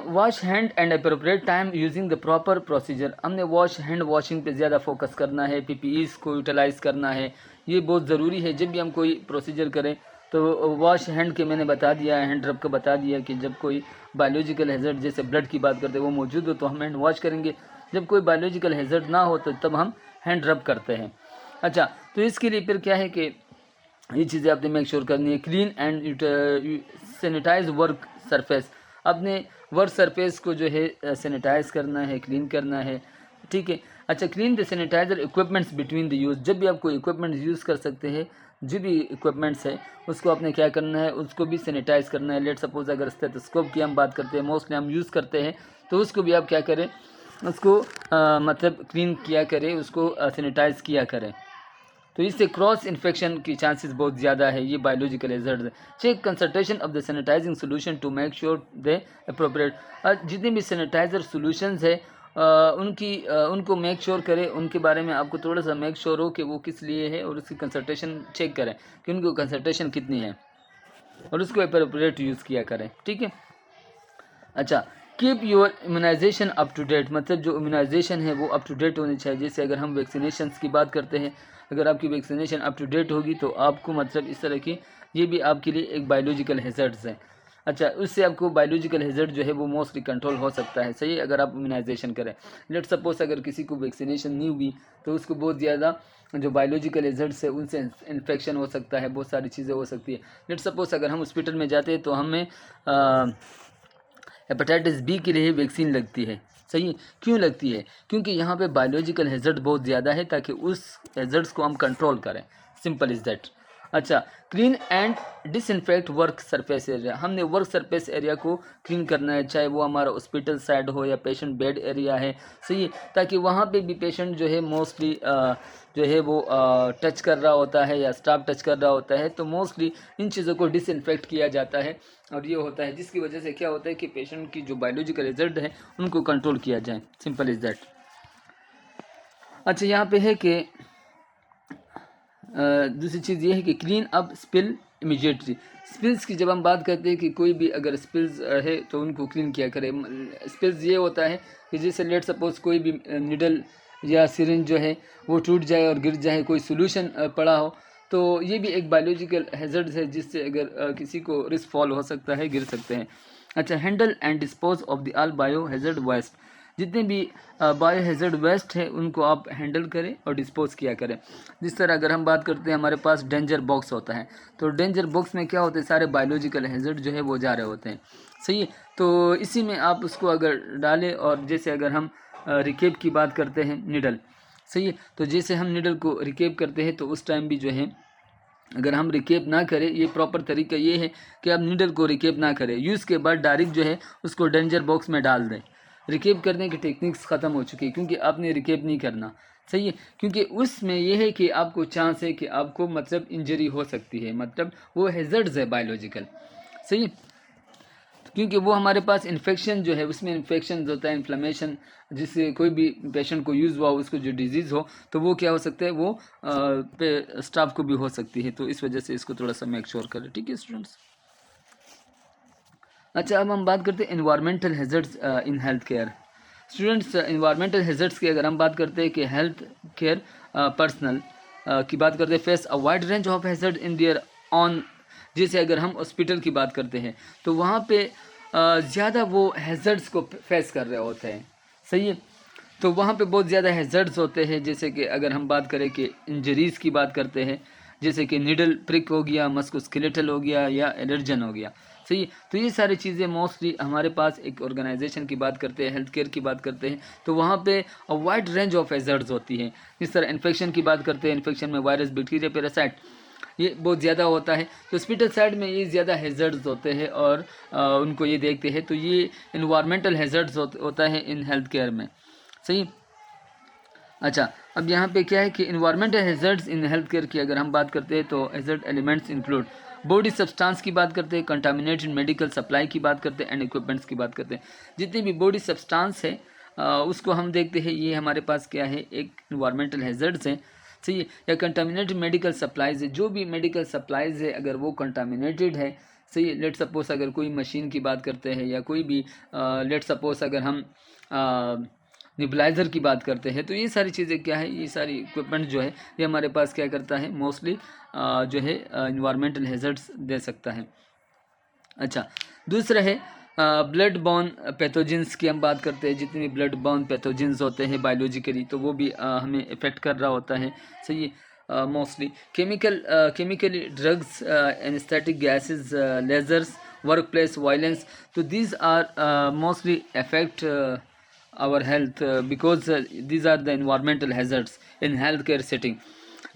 A: wash hand and appropriate time using the proper procedure. हमने हैंड वॉशिंग पे ज़्यादा फोकस करना है, पीपीईज़ को यूटिलाइज़ करना है, ये बहुत ज़रूरी है। जब भी हम कोई प्रोसीजर करें तो वॉश हैंड के मैंने बता दिया, हैंड रब का बता दिया कि जब कोई बायोलॉजिकल हैज़र्ड जैसे ब्लड की बात करते हैं वो मौजूद हो तो हम हैंड वॉश करेंगे, जब कोई बायोलॉजिकल हैज़र्ड ना हो तो तब हम हैंड रब करते हैं। अच्छा, तो इसके लिए फिर क्या है कि ये चीज़ें आपने मेक श्योर करनी है। Clean and sanitize work surface. अपने वर्क सरफेस को जो है सैनिटाइज करना है, क्लीन करना है, ठीक है। अच्छा, clean the sanitizer equipments between the use. जब भी आप कोई इक्विपमेंट्स यूज़ कर सकते हैं, जो भी इक्विपमेंट्स है उसको आपने क्या करना है, उसको भी सैनिटाइज करना है। लेट सपोज अगर स्टेथोस्कोप की हम बात करते हैं, मोस्टली हम यूज़ करते हैं, तो उसको भी आप क्या करें, उसको मतलब क्लीन किया करें, उसको सैनिटाइज किया करें। तो इससे क्रॉस इन्फेक्शन की चांसेस बहुत ज़्यादा है। ये बायोलॉजिकल हैज़र्ड है। Check concentration of the sanitizing solution to make sure they appropriate. जितने भी सैनिटाइज़र सोल्यूशंस है उनको मेक श्योर करें, उनके बारे में आपको थोड़ा सा मेक श्योर हो कि वो किस लिए है, और उसकी कंसंट्रेशन चेक करें कि उनकी कंसंट्रेशन कितनी है और उसको अप्रोप्रिएट यूज़ किया करें, ठीक है। अच्छा, keep your immunization up to date, मतलब जो इम्यूनाइजेशन है वो अप टू डेट होनी चाहिए। जैसे अगर हम वैक्सीनेशन की बात करते हैं, अगर आपकी वैक्सीनेशन अप टू डेट होगी तो आपको मतलब इस तरह की, ये भी आपके लिए एक बायोलॉजिकल हैज़र्ड्स है। अच्छा, उससे आपको बायोलॉजिकल हैज़र्ड जो है वो मोस्टली कंट्रोल हो सकता है, सही है, अगर आप इम्यूनाइजेशन करें। लेट सपोज अगर किसी को वैक्सीनेशन नहीं हुई तो उसको बहुत ज़्यादा जो बायोलॉजिकल हैज़र्ड्स है उनसे इन्फेक्शन हो सकता है, बहुत सारी चीज़ें हो सकती है। लेट सपोज अगर हम हॉस्पिटल में जाते हैं तो हमें हेपेटाइटिस बी के लिए वैक्सीन लगती है, सही है। क्यों लगती है? क्योंकि यहाँ पे बायोलॉजिकल हैज़र्ड बहुत ज़्यादा है, ताकि उस हैज़र्ड्स को हम कंट्रोल करें, सिंपल इज़ दैट। अच्छा, clean and disinfect work surface area, हमने वर्क सरफेस एरिया को क्लीन करना है, चाहे वो हमारा हॉस्पिटल साइड हो या पेशेंट बेड एरिया है, सही है, ताकि वहाँ पे भी पेशेंट जो है मोस्टली जो है वो टच कर रहा होता है या स्टाफ टच कर रहा होता है, तो मोस्टली इन चीज़ों को डिसइंफेक्ट किया जाता है। और ये होता है जिसकी वजह से क्या होता है कि पेशेंट की जो बायोलॉजिकल रिजल्ट है उनको कंट्रोल किया जाए, सिंपल इज़ दैट। अच्छा, यहाँ पे है कि दूसरी चीज़ ये है कि clean up spill immediately. Spills की जब हम बात करते हैं कि कोई भी अगर स्पिल्स है तो उनको क्लीन किया करें। स्पिल्स ये होता है कि जैसे लेट सपोज कोई भी निडल या सिरिंज जो है वो टूट जाए और गिर जाए, कोई सोल्यूशन पड़ा हो, तो ये भी एक बायोलॉजिकल हैज़र्ड है जिससे अगर किसी को रिस्क फॉल हो सकता है, गिर सकते हैं। अच्छा, handle and dispose of the all bio hazard waste, जितने भी बायो हैज़र्ड वेस्ट है उनको आप हैंडल करें और डिस्पोज किया करें। जिस तरह अगर हम बात करते हैं, हमारे पास डेंजर बॉक्स होता है, तो डेंजर बॉक्स में क्या होता है, सारे बायोलॉजिकल हैज़र्ड जो है वो जा रहे होते हैं, सही है। तो इसी में आप उसको अगर डालें, और जैसे अगर हम रिकेप की बात करते हैं, निडल, सही है, तो जैसे हम निडल को रिकेप करते हैं तो उस टाइम भी जो है अगर हम रिकेप ना करें, ये प्रॉपर तरीका ये है कि आप नीडल को रिकेप ना करें, यूज़ के बाद डायरेक्ट जो है उसको डेंजर बॉक्स में डाल दें। रिकेप करने की टेक्निक्स ख़त्म हो चुकी है, क्योंकि आपने रिकेप नहीं करना, सही है, क्योंकि उसमें ये है कि आपको चांस है कि आपको मतलब इंजरी हो सकती है, मतलब वो हैज़र्ड्स है बायोलॉजिकल, सही है। क्योंकि वो हमारे पास इन्फेक्शन जो है उसमें इन्फेक्शन होता है, इन्फ्लेमेशन, जिससे कोई भी पेशेंट को यूज़ हुआ उसको जो डिजीज़ हो तो वो क्या हो सकता है, वो पे स्टाफ को भी हो सकती है, तो इस वजह से इसको थोड़ा सा मेक श्योर करें, ठीक है स्टूडेंट्स। अच्छा, अब हम बात करते हैं environmental hazards in health care. Students, environmental hazards की अगर हम बात करते हैं कि हेल्थ केयर पर्सनल की बात करते हैं, face a wide range of hazard in their on. जैसे अगर हम हॉस्पिटल की बात करते हैं तो वहाँ पे ज़्यादा वो हैज़र्ड्स को फेस कर रहे होते हैं, सही है। तो वहाँ पे बहुत ज़्यादा हैज़र्ड्स होते हैं, जैसे कि अगर हम बात करें कि इंजरीज़ की बात करते हैं, जैसे कि नीडल प्रिक हो गया, मस्कुस्केलेटल हो गया या एलर्जन हो गया, सही है। तो ये सारी चीज़ें मोस्टली हमारे पास एक ऑर्गेनाइजेशन की बात करते हैं, हेल्थ केयर की बात करते हैं, तो वहाँ पे वाइड रेंज ऑफ हैज़र्ड्स होती हैं। इस तरह इन्फेक्शन की बात करते हैं, इन्फेक्शन में वायरस, बैक्टीरिया, पैरासाइट, ये बहुत ज़्यादा होता है, तो हॉस्पिटल साइड में ये ज़्यादा हैज़र्ड्स होते हैं और उनको ये देखते हैं, तो ये इन्वायरमेंटल हैज़र्ड्स होता है इन हेल्थ केयर में, सही। अच्छा, अब यहाँ पे क्या है कि environmental hazards in health care की अगर हम बात करते हैं तो hazard elements include body substance की बात करते हैं, कंटामिनेटेड मेडिकल सप्लाई की बात करते हैं, एंड इक्विपमेंट्स की बात करते हैं। जितनी भी बॉडी सब्सटेंस है उसको हम देखते हैं, ये हमारे पास क्या है, एक इन्वायरमेंटल हैज़र्ड्स हैं, सही है, या कंटामिनेटेड मेडिकल सप्लाईज़ है, जो भी मेडिकल सप्लाईज़ है अगर वो कंटामिनेटेड है, सही है। लेट सपोज अगर कोई मशीन की बात करते हैं या कोई भी लेट सपोज अगर हम निबलाइज़र की बात करते हैं, तो ये सारी चीज़ें क्या है, ये सारी इक्विपमेंट जो है ये हमारे पास क्या करता है, मोस्टली जो है इन्वायरमेंटल हैज़र्ड्स दे सकता है। अच्छा, दूसरा है ब्लड बॉर्न पैथोजेंस की हम बात करते हैं, जितने भी ब्लड बॉर्न पैथोजेंस होते हैं बायोलॉजिकली, तो वो भी हमें इफ़ेक्ट कर रहा होता है, सही है। Mostly chemically drugs, anaesthetic gases, lasers, workplace violence, तो these are mostly affect our health because these are the environmental hazards in healthcare setting।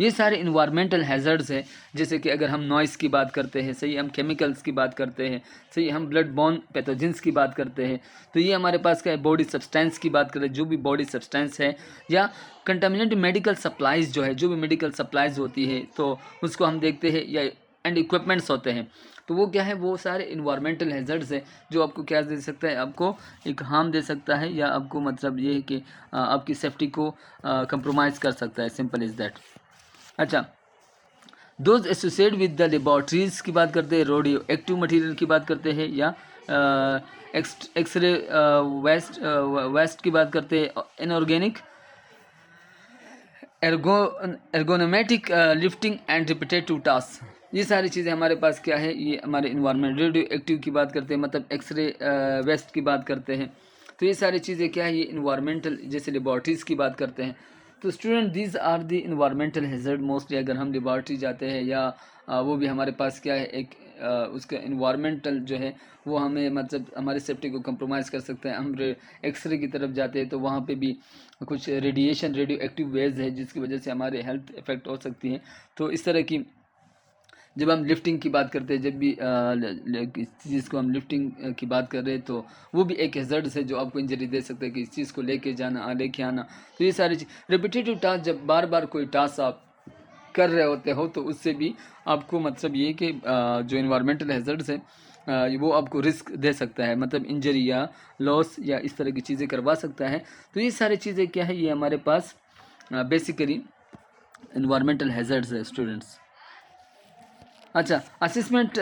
A: ये सारे इन्वायरमेंटल हैज़र्ड्स हैं, जैसे कि अगर हम नॉइज़ की बात करते हैं, सही, हम केमिकल्स की बात करते हैं, सही, हम ब्लड बॉर्न पैथोजेंस की बात करते हैं, तो ये हमारे पास क्या है, बॉडी सब्सटेंस की बात करें, जो भी बॉडी सब्सटेंस है, या कंटामिनेटेड मेडिकल सप्लाईज़ जो है, जो भी मेडिकल सप्लाईज़ होती है तो उसको हम देखते हैं, या एंड इक्विपमेंट्स होते हैं, तो वो क्या है, वो सारे इन्वायरमेंटल हैज़र्ड्स हैं जो आपको क्या दे सकता है, आपको एक हार्म दे सकता है, या आपको मतलब ये है कि आपकी सेफ्टी को कंप्रोमाइज़ कर सकता है, सिंपल इज़ दैट। अच्छा, those associate with the laboratories की बात करते हैं, रेडियो एक्टिव मटीरियल की बात करते हैं, या एक्सरे वेस्ट की बात करते हैं, inorganic, ergonometric, lifting and repetitive task, ये सारी चीज़ें हमारे पास क्या है, ये हमारे इन्वायरमेंट। रेडियो एक्टिव की बात करते हैं, मतलब एक्सरे वेस्ट की बात करते हैं, तो ये सारी चीज़ें क्या है, ये इन्वायरमेंटल, जैसे लेबॉर्ट्रीज़ की बात करते हैं। तो student these are the environmental hazard. Mostly अगर हम लेबॉर्ट्री जाते हैं या वो भी हमारे पास क्या है, एक उसका इन्वायरमेंटल जो है वो हमें मतलब हमारे सेफ्टी को कंप्रोमाइज़ कर सकते हैं। हम एक्सरे की तरफ जाते हैं तो वहाँ पे भी कुछ रेडिएशन, रेडियो एक्टिव वेव्स है जिसकी वजह से हमारे हेल्थ इफेक्ट हो सकती है। तो इस तरह की जब हम लिफ्टिंग की बात करते हैं, जब भी किसी चीज़ को हम लिफ्टिंग की बात कर रहे हैं, तो वो भी एक हैज़र्ड है जो आपको इंजरी दे सकता है कि इस चीज़ को लेके जाना, लेके आना। तो ये सारी चीज़ रिपीटेटिव टास्क, जब बार बार कोई टास्क आप कर रहे होते हो तो उससे भी आपको मतलब ये कि जो इन्वायरमेंटल हैज़र्ड्स है वो आपको रिस्क दे सकता है, मतलब इंजरी या लॉस या इस तरह की चीज़ें करवा सकता है। तो ये सारी चीज़ें क्या है, ये हमारे पास बेसिकली इन्वायरमेंटल हैज़र्ड्स है स्टूडेंट्स। अच्छा, असेसमेंट